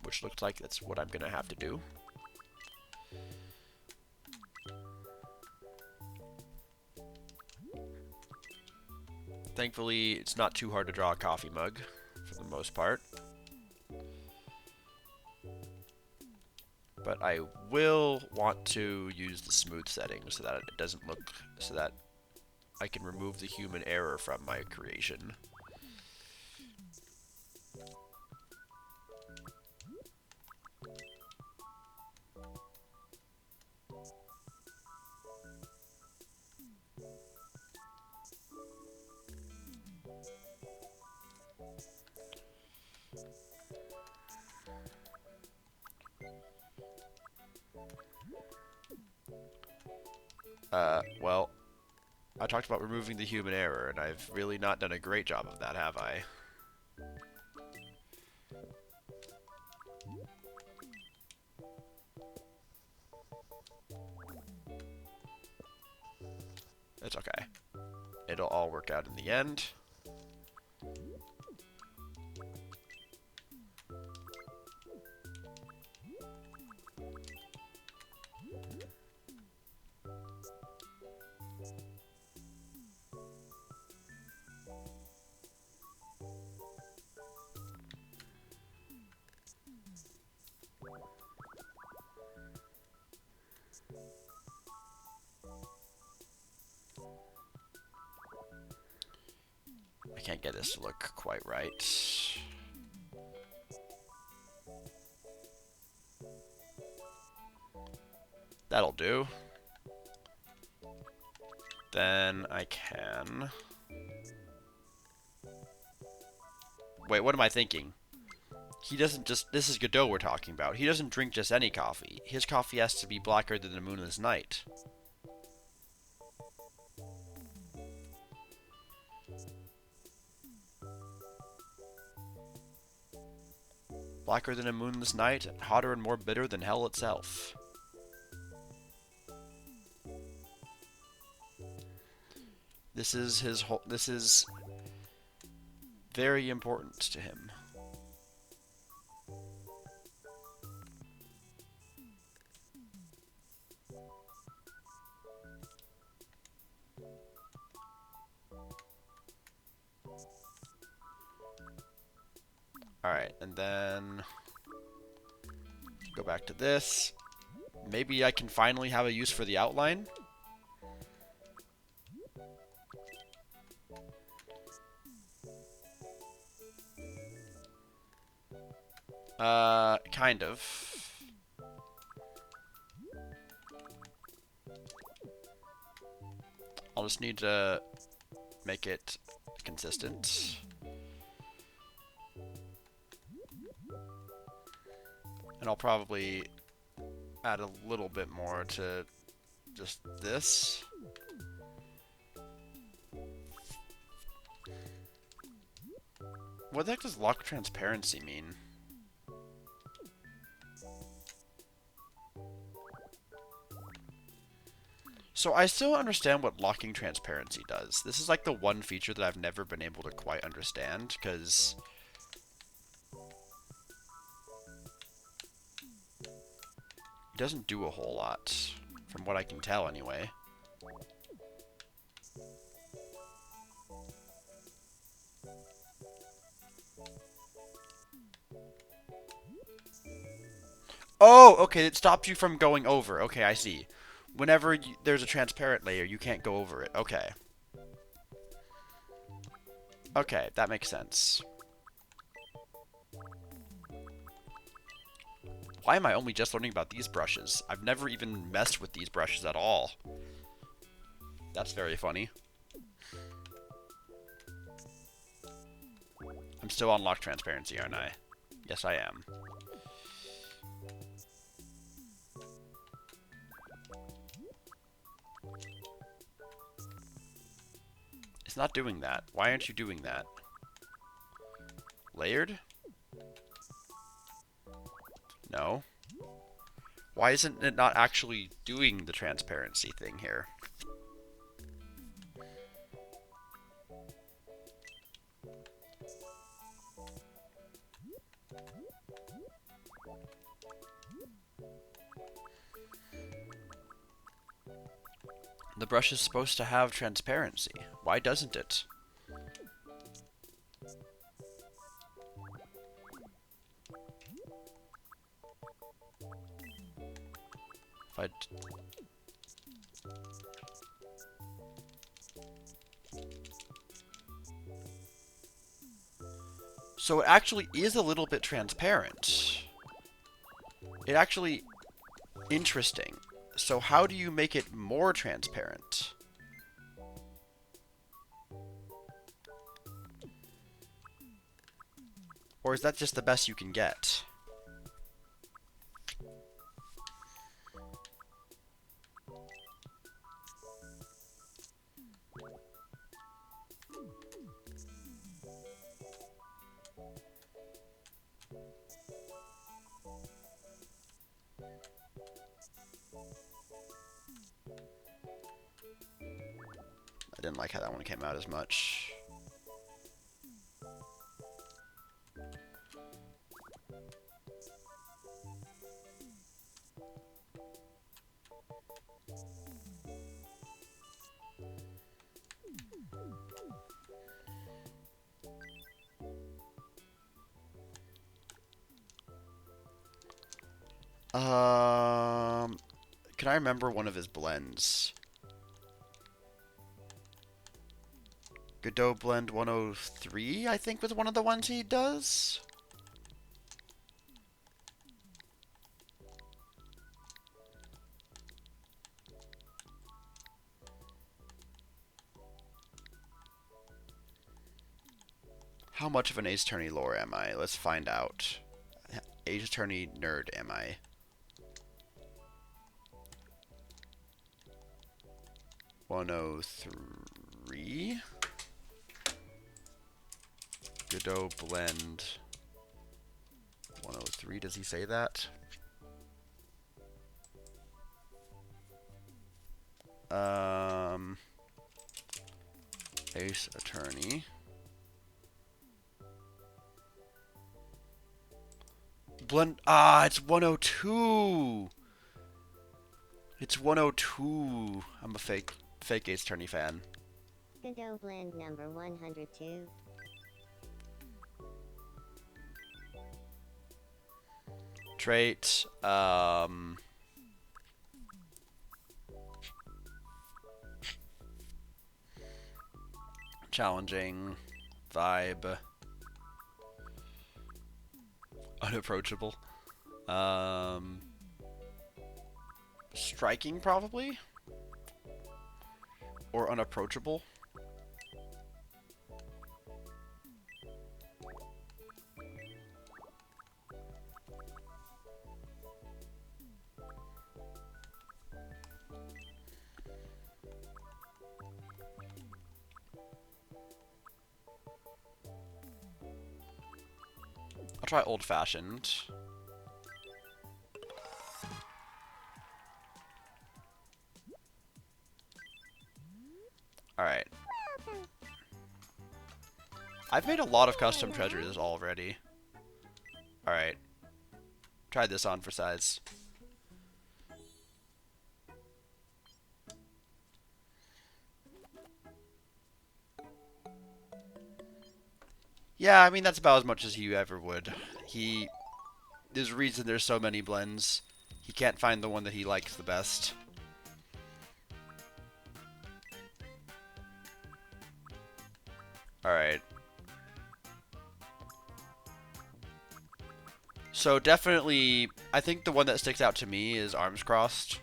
Which looks like that's what I'm gonna have to do. Thankfully, it's not too hard to draw a coffee mug, for the most part. But I will want to use the smooth setting so that it doesn't look, so that I can remove the human error from my creation. Well, I talked about removing the human error, and I've really not done a great job of that, have I? It's okay. It'll all work out in the end. I can't get this to look quite right. That'll do. Then I can... Wait, what am I thinking? He doesn't just... This is Godot we're talking about. He doesn't drink just any coffee. His coffee has to be blacker than the moonless night. Blacker than a moonless night, hotter and more bitter than hell itself. This is his whole... This is very important to him. Alright, and then go back to this. Maybe I can finally have a use for the outline. Kind of. I'll just need to make it consistent. And I'll probably add a little bit more to just this. What the heck does lock transparency mean? So I still understand what locking transparency does. This is like the one feature that I've never been able to quite understand, because it doesn't do a whole lot, from what I can tell anyway. Oh, okay, it stops you from going over. Okay, I see. Whenever there's a transparent layer, you can't go over it. Okay. Okay, that makes sense. Why am I only just learning about these brushes? I've never even messed with these brushes at all. That's very funny. I'm still on lock transparency, aren't I? Yes, I am. It's not doing that. Why aren't you doing that? Layered? No. Why isn't it not actually doing the transparency thing here? The brush is supposed to have transparency. Why doesn't it? If I So it actually is a little bit transparent. It actually... Interesting. So how do you make it more transparent? Or is that just the best you can get? I didn't like how that one came out as much. Can I remember one of his blends? Godot Blend 103, I think, was one of the ones he does. How much of an Ace Attorney lore am I? Let's find out. Ace Attorney nerd am I? $103. Godot Blend 103. Does he say that? Ace Attorney. Blend. Ah, it's 102. It's 102. I'm a fake Ace Attorney fan. Godot blend number 102. Trait. Challenging. Vibe. Unapproachable. Striking, probably? or unapproachable. I'll try old-fashioned. Alright. I've made a lot of custom treasures already. Alright. Try this on for size. Yeah, I mean, that's about as much as he ever would. There's a reason there's so many blends. He can't find the one that he likes the best. Alright. So definitely, I think the one that sticks out to me is arms crossed.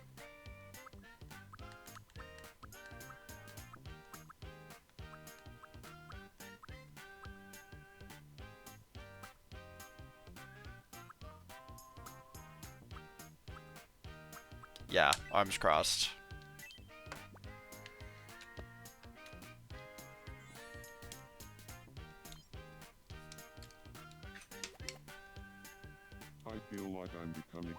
Yeah, arms crossed. I feel like I'm becoming.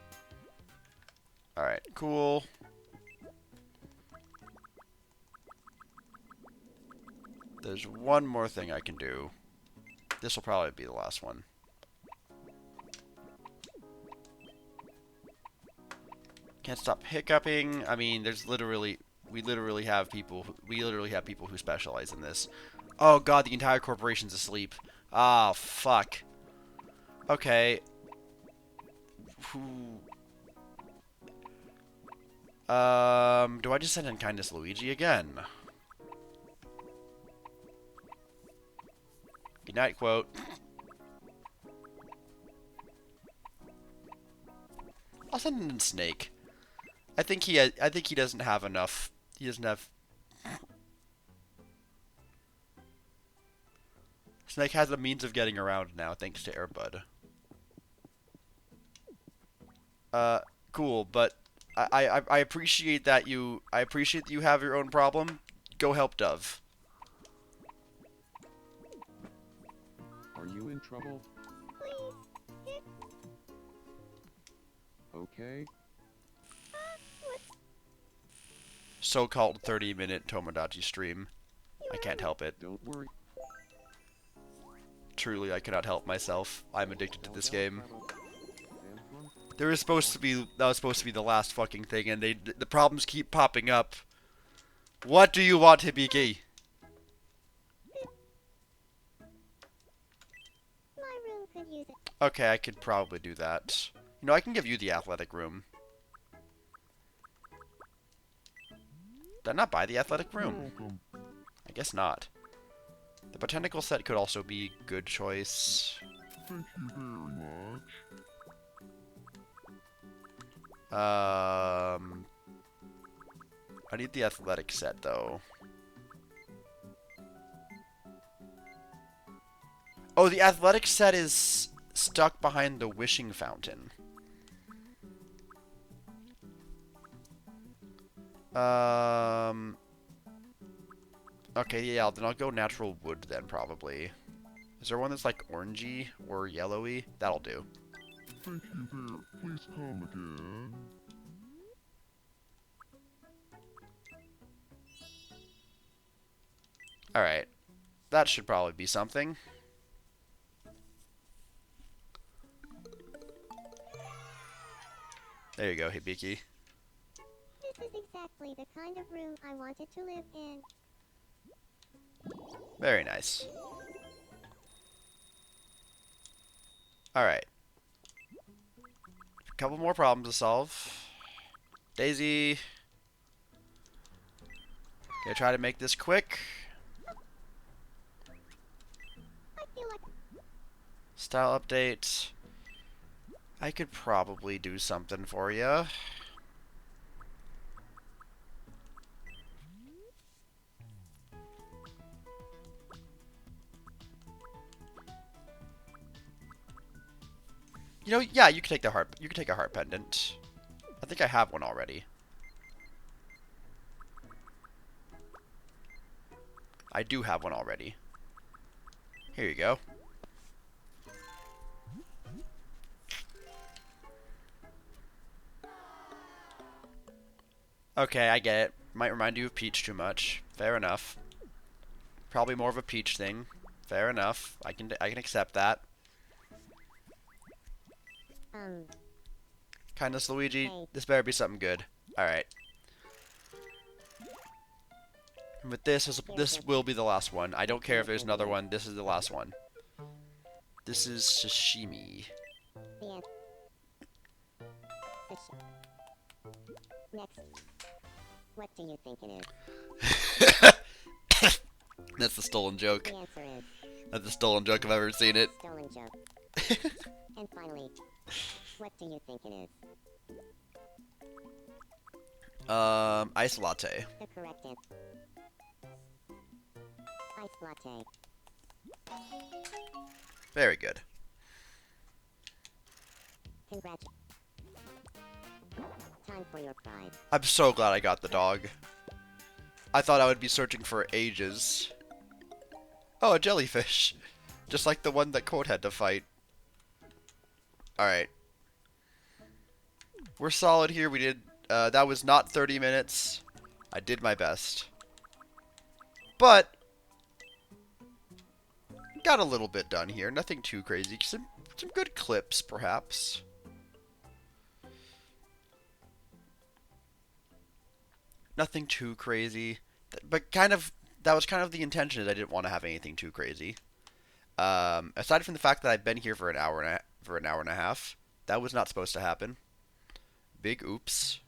Alright, cool. There's one more thing I can do. This will probably be the last one. Can't stop hiccuping. I mean, we literally have people who specialize in this. Oh god, the entire corporation's asleep. Ah, fuck. Okay. Do I just send in Kindness Luigi again? Good night, quote. I'll send in Snake. I think he doesn't have enough. He doesn't have. Snake has a means of getting around now, thanks to Airbud. Cool, but I appreciate that you have your own problem. Go help Dove. Are you in trouble? Please. Okay. So-called 30-minute Tomodachi stream. I can't help it. Don't worry. Truly, I cannot help myself. I'm addicted to this game. That That was supposed to be the last fucking thing, and the problems keep popping up. What do you want, Hibiki? My room could use it. Okay, I could probably do that. You know, I can give you the athletic room. Did I not buy the athletic room? Welcome. I guess not. The botanical set could also be a good choice. Thank you very much. I need the athletic set, though. Oh, the athletic set is stuck behind the wishing fountain. Okay, yeah, then I'll go natural wood then, probably. Is there one that's like orangey or yellowy? That'll do. Thank you very. Please come again. Alright. That should probably be something. There you go, Hibiki. This is exactly the kind of room I wanted to live in. Very nice. Alright. A couple more problems to solve. Daisy. Gonna try to make this quick. I feel like Style update. I could probably do something for you. You know, yeah, you can take the heart. You can take a heart pendant. I think I have one already. I do have one already. Here you go. Okay, I get it. Might remind you of Peach too much. Fair enough. Probably more of a Peach thing. Fair enough. I can accept that. Kindness, Luigi. Hey. This better be something good. All right. And with this will be the last one. I don't care if there's another one. This is the last one. This is sashimi. Yes. Next. What do you think it is? That's the stolen joke. The answer is That's the stolen joke if I've ever seen it. stolen joke. And finally, what do you think it is? Ice latte. The correct answer. Ice latte. Very good. Congrats. Time for your prize. I'm so glad I got the dog. I thought I would be searching for ages. Oh, a jellyfish. Just like the one that Court had to fight. Alright. We're solid here. We did, that was not 30 minutes. I did my best. But, got a little bit done here. Nothing too crazy. Some good clips, perhaps. Nothing too crazy. But kind of, that was kind of the intention, is I didn't want to have anything too crazy. Aside from the fact that I've been here for an hour and a half, that was not supposed to happen. Big oops.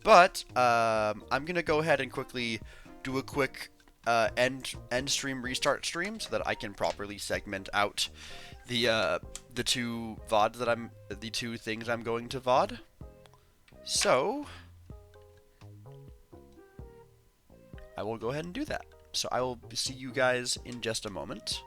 But I'm gonna go ahead and quickly do a quick end stream restart stream so that I can properly segment out the two VODs that the two things I'm going to VOD. So I will go ahead and do that. So I will see you guys in just a moment.